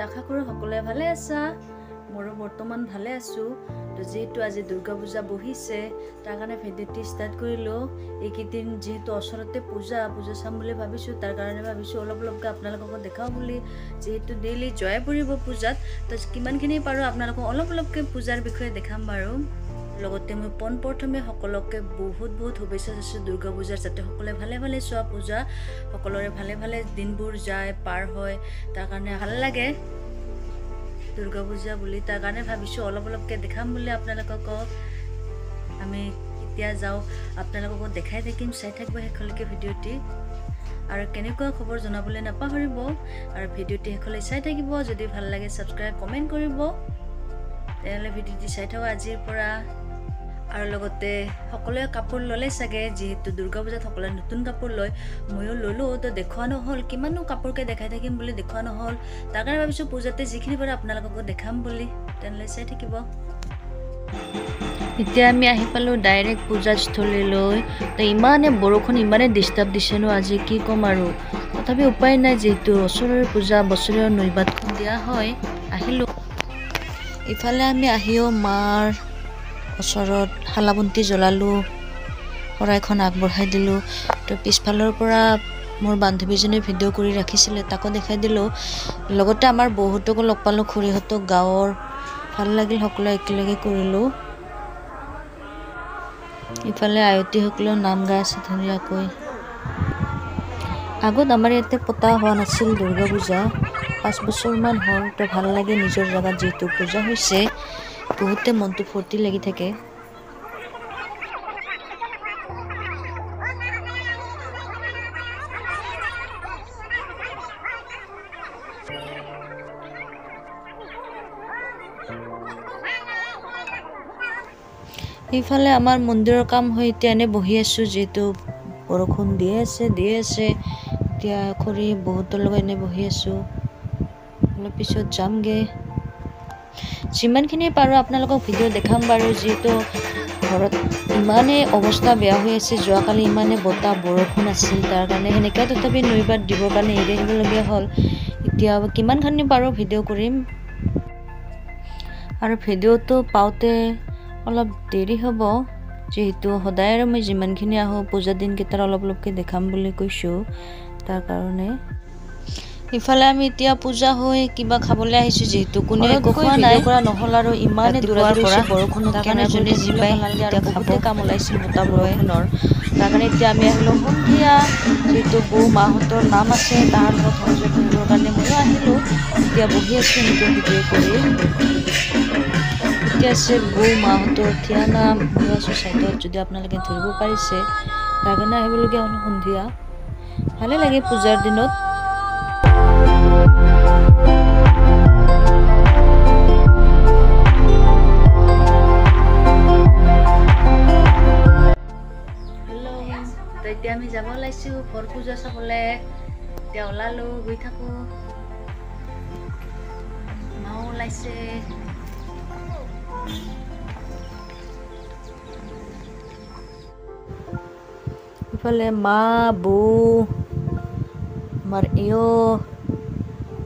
আশা কৰোঁ সকলোৱে ভালে আছা মোৰো বৰ্তমান ভালে আছো তো যেহেতু আজি দুৰ্গা পূজা বহিছে তাৰ কাৰণে ভিডিঅ'টি ষ্টাৰ্ট কৰিলো এইকেইদিন যেহেতু ওচৰতে পূজা চাম বুলি ভাবিছো তাৰ কাৰণে ভাবিছো অলপকৈ আপোনালোকক দেখাও বুলি যেহেতু ডেইলি জয় পৰিব পূজাত তো কিমানখিনি পাৰো আপোনালোকক অলপকৈ পূজাৰ বিষয়ে দেখাম বাৰু লগতে মই প্ৰথমে সকলোকে বহুত শুভেচ্ছা দিছো দুৰ্গা পূজাৰ যাতে সকলোৱে ভালে চোৱা পূজা সকলোৰে ভালে দিনবোৰ যায় পাৰ হয় তাৰ কাৰণে ভাল লাগে দুৰ্গা পূজা বুলি তাৰ কাৰণে ভাবিছো অলপকৈ দেখাম বুলি আপোনালোকক আমি এতিয়া যাও আপোনালোকক দেখাই থাকিম চাই থাকিব হেকলৈকে ভিডিঅ'টি আৰু কেনেকুৱা খবৰ জনাবলৈ নাপাহৰিব আৰু ভিডিঅ'টি হেকলৈ চাই থাকিব যদি ভাল লাগে সাবস্ক্ৰাইব কমেন্ট কৰিব তেলে ভিডিঅ'টি চাই থাকক আজিৰ পৰা আৰু লগতে সকলোৱে কাপোৰ ললে সাগে যেহেতু দুৰ্গা পূজাত সকলোৱে নতুন কাপোৰ লয় ময়ো ললো তো দেখুৱা নহল কিমানো কাপোৰকে দেখাই থাকিম বুলি দেখুৱা নহল তাৰ কাৰণে ভাবিছো পূজাতে যিখিনি পাৰো আপোনালোকক দেখাম বুলি তেলে চাই থাকিব এতিয়া আমি আহি পালো ডাইৰেক্ট পূজাস্থলীলৈ তো ইমানে বৰষুণ ইমানে ডিস্টাৰ্ব দিছেনো আজি কি কম আৰু তথাপি উপায় নাই যেহেতু ওচৰৰ পূজা বছৰৰ নৈবাতখন দিয়া হয় আহিলো ইফালে আমি আহিও মাৰ ওচৰত হালাবন্তি জ্বলালো শৰাইখন আগবঢ়াই দিলো তো পিছফালৰ পৰা মোৰ বান্ধৱীজনী ভিডিঅ' কৰি ৰাখিছিলে তাকো দেখাই দিলো লগতে আমাৰ বহুতকো লগ পালো খুৰীহঁতক গাঁৱৰ ভাল লাগিল সকলো একেলগে কৰিলো ইফালে আয়তীসকলেও নাম গাই আছে ধুনীয়াকৈ আগত আমাৰ ইয়াতে পতা হোৱা নাছিল দুৰ্গা পূজা 5 বছৰমান হ'ল তো ভাল লাগে নিজৰ জাগাত যেহেতু পূজা হৈছে বহুতে মনটো ফূৰ্তি লাগি থাকে ইফালে আমাৰ মন্দিৰৰ কাম হৈ এতিয়া এনে বহি আছো যেহেতু বৰষুণ দিয়ে আছে এতিয়া খৰি বহুতৰ লগত এনে বহি আছো অলপ পিছত যামগে যিমানখিনি পাৰো আপোনালোকক ভিডিঅ' দেখাম বাৰু যেহেতু ঘৰত ইমানে অৱস্থা বেয়া হৈ আছে যোৱাকালি ইমানে বতাহ বৰষুণ আছিল তাৰ কাৰণে হেনেকা তথাপি নৈবাত দিবৰ কাৰণে এৰি আহিবলগীয়া হ'ল এতিয়া কিমানখিনি পাৰো ভিডিঅ' কৰিম আৰু ভিডিঅ'টো পাওঁতে অলপ দেৰি হ'ব যেহেতু সদায় আৰু মই যিমানখিনি আহো পূজা দিন কেইটাৰ অলপকৈ দেখাম বুলি কৈছো তাৰ কাৰণে ইফালে আমি এতিয়া পূজা হৈ কিবা খাবলৈ আহিছো যেহেতু কোনে কোৱা নাই কৰা নহল আৰু ইমানে দূৰৰ পৰা বৰষুণৰ কাৰণে যোনে যি পাই এতিয়া খাবতে কাম ওলাইছিল বতা বৰষুণৰ তাৰ কাৰণে এতিয়া আমি আহিলো সন্ধিয়া যেহেতু বৌ মাহঁতৰ নাম আছে তাৰ লগত সংযোগ কৰিবৰ কাৰণে ময়ো আহিলো এতিয়া বহি আছো নিজৰ ভিডিঅ' কৰি এতিয়া আছে বৌ মাহঁতৰ থিয়া নাম মই আছো চাইডত যদি আপোনালোকে ধৰিব পাৰিছে তাৰ কাৰণে আহিবলগীয়া হ'ল সন্ধিয়া ভালে লাগে পূজাৰ দিনত এতিয়া আমি যাব ওলাইছো ঘৰ পূজা চাবলে এতিয়া ওলালো গৈ থাকো মাও ওলাইছে ইফালে মা বৌ আমাৰ এও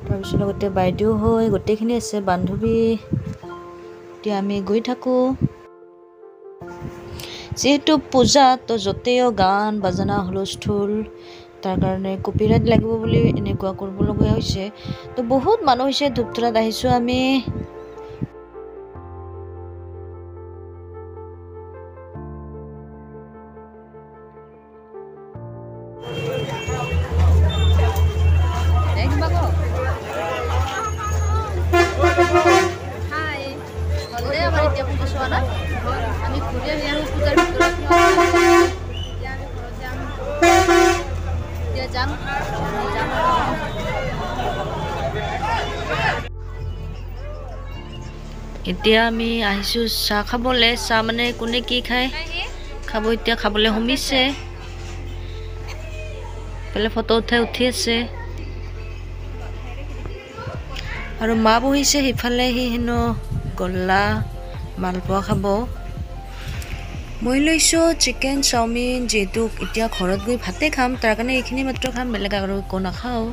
তাৰপিছত লগতে বাইদেউ হৈ গোটেইখিনি আছে বান্ধৱী এতিয়া আমি গৈ থাকো যেহেতু পূজা তো য'তেও গান বাজনা হুলস্থুল তাৰ কাৰণে কপিৰাইট লাগিব বুলি এনেকুৱা কৰিবলগীয়া হৈছে তো বহুত মানুহ হৈছে ধূপধৰাত আহিছো আমি আমি ঘুৰে যাবো পূজাৰ ভিতৰত যাম এতিয়া আমি আহিছো চাহ খাবলৈ চাহ মানে কোনে কি খায় খাব এতিয়া খাবলৈ সমিছে পেলে ফটো উঠি আছে আৰু মা বহিছে সিফালে সি হেনো গল্লা মালপোৱা খাব মই লৈছো চিকেন চাওমিন যেহেতু এতিয়া ঘৰত গৈ ভাতে খাম তাৰ কাৰণে এইখিনি মাত্ৰ খাম বেলেগ আৰু একো নাখাওঁ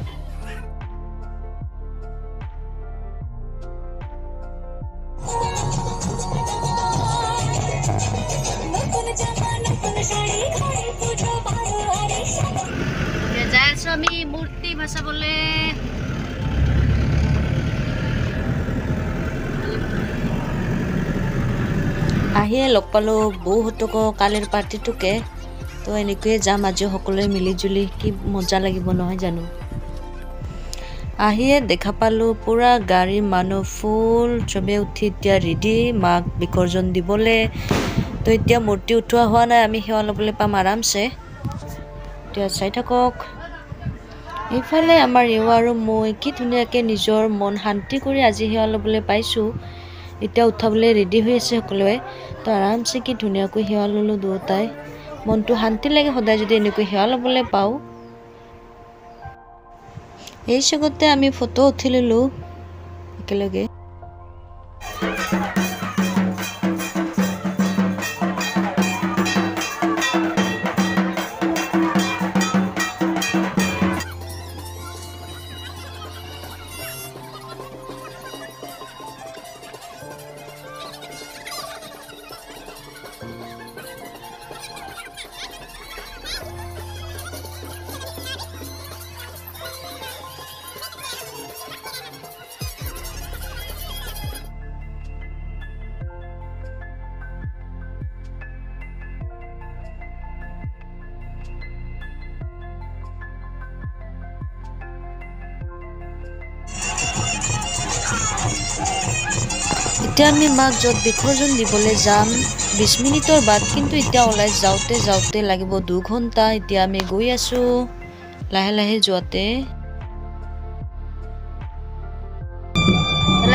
আছো আমি মূৰ্তি ভাসাবলে। আহিয়ে লগ পালোঁ বৌহঁতক কালিৰ পাৰ্টিটোকে। তো এনেকৈয়ে যাম আজি সকলোৱে মিলি জুলি, কি মজা লাগিব নহয় জানো। আহিয়ে দেখা পালোঁ পুৰা গাড়ী মানুহ ফুল, চবে উঠি এতিয়া ৰেডি মাক বিসৰ্জন দিবলৈ। তো এতিয়া মূৰ্তি উঠোৱা হোৱা নাই, আমি সেৱা ল'বলৈ পাম আৰামছে। এতিয়া চাই থাকক। এইফালে আমাৰ এৱা আৰু মই কি ধুনীয়াকৈ নিজৰ মন শান্তি কৰি আজি সেৱা ল'বলৈ পাইছোঁ। এতিয়া উঠাবলৈ ৰেডি হৈ আছে সকলোৱে। তো আৰামছে কি ধুনীয়াকৈ সেৱা ল'লোঁ দুয়োটাই। মনটো শান্তি লাগে সদায় যদি এনেকৈ সেৱা ল'বলৈ পাওঁ। এই চকতে আমি ফটো উঠি ল'লোঁ একেলগে। এতিয়া আমি মাক য'ত বিসৰ্জন দিবলৈ যাম 20 মিনিটৰ বাদ, কিন্তু এতিয়া ওলাই যাওঁতে লাগিব 2 ঘণ্টা। এতিয়া আমি গৈ আছোঁ লাহে লাহে যোৱাতে।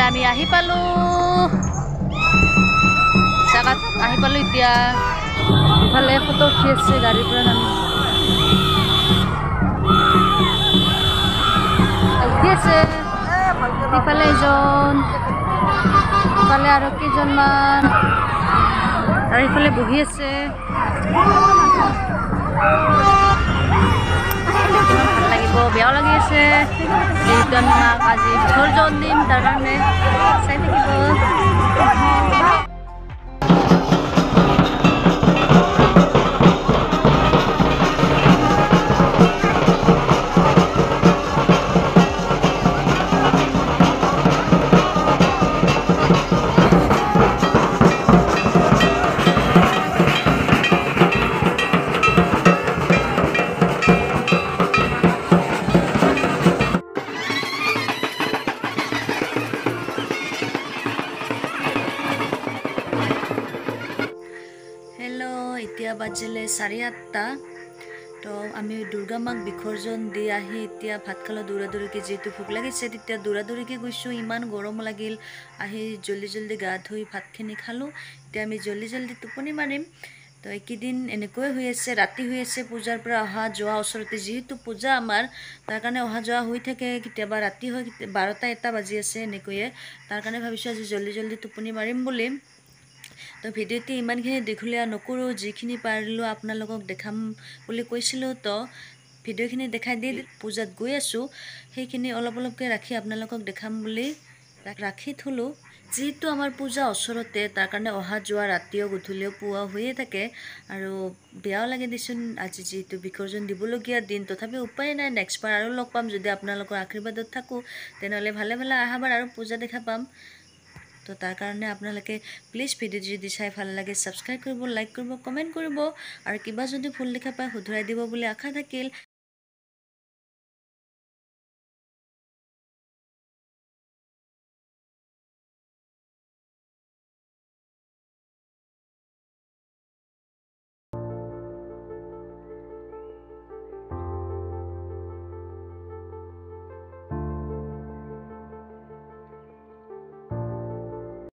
আমি আহি পালোঁ জাগাত, আহি পালোঁ এতিয়া। ইফালে ফটো উঠি আছে গাড়ীৰ পৰা নামি উঠি আছে। ইফালে এজন, ইফালে আৰু কেইজনমান, আৰু ইফালে বহি আছে। ভাল লাগিব, বেয়াও লাগি আছে যিহেতু আমি মাক আজি বিসৰ্জন দিম, তাৰ কাৰণে চাই থাকিব। এতিয়া বাজিলে 8:30। তো আমি দুৰ্গা মাক বিসৰ্জন দি আহি এতিয়া ভাত খালোঁ দৌৰাদৌৰিকৈ, যিহেতু ভোক লাগিছে তেতিয়া দৌৰাদৌৰিকৈ গৈছোঁ। ইমান গৰম লাগিল, আহি জল্দি গা ধুই ভাতখিনি খালোঁ। এতিয়া আমি জল্দি টোপনি মাৰিম। তো এইকেইদিন এনেকৈ হৈ আছে, ৰাতি হৈ আছে পূজাৰ পৰা অহা যোৱা ওচৰতে, যিহেতু পূজা আমাৰ তাৰ কাৰণে অহা যোৱা হৈ থাকে। কেতিয়াবা ৰাতি হয়, 12টা-1টা বাজি আছে এনেকৈয়ে। তাৰ কাৰণে ভাবিছোঁ আজি জল্দি টোপনি মাৰিম বুলি। তো ভিডিঅ'টি ইমানখিনি দীঘলীয়া নকৰোঁ, যিখিনি পাৰিলোঁ আপোনালোকক দেখাম বুলি কৈছিলোঁ। তো ভিডিঅ'খিনি দেখাই দি পূজাত গৈ আছোঁ, সেইখিনি অলপকৈ ৰাখি আপোনালোকক দেখাম বুলি ৰাখি থলোঁ। যিহেতু আমাৰ পূজা ওচৰতে, তাৰ কাৰণে অহা যোৱা ৰাতিও গধূলিও পুৱা হৈয়ে থাকে। আৰু বেয়াও লাগে দেচোন আজি যিহেতু বিসৰ্জন দিবলগীয়া দিন, তথাপি উপায় নাই। নেক্সটবাৰ আৰু লগ পাম, যদি আপোনালোকৰ আশীৰ্বাদত থাকোঁ তেনেহ'লে ভালে অহাবাৰ আৰু পূজা দেখা পাম। তো তাৰ কাৰণে আপোনালোকে প্লিজ ভিডিঅ' যদি চাই ভাল লাগে ছাবস্ক্ৰাইব কৰিব, লাইক কৰিব, কমেণ্ট কৰিব, আৰু কিবা যদি ভুল দেখা পায় শুধৰাই দিব বুলি আশা থাকিল।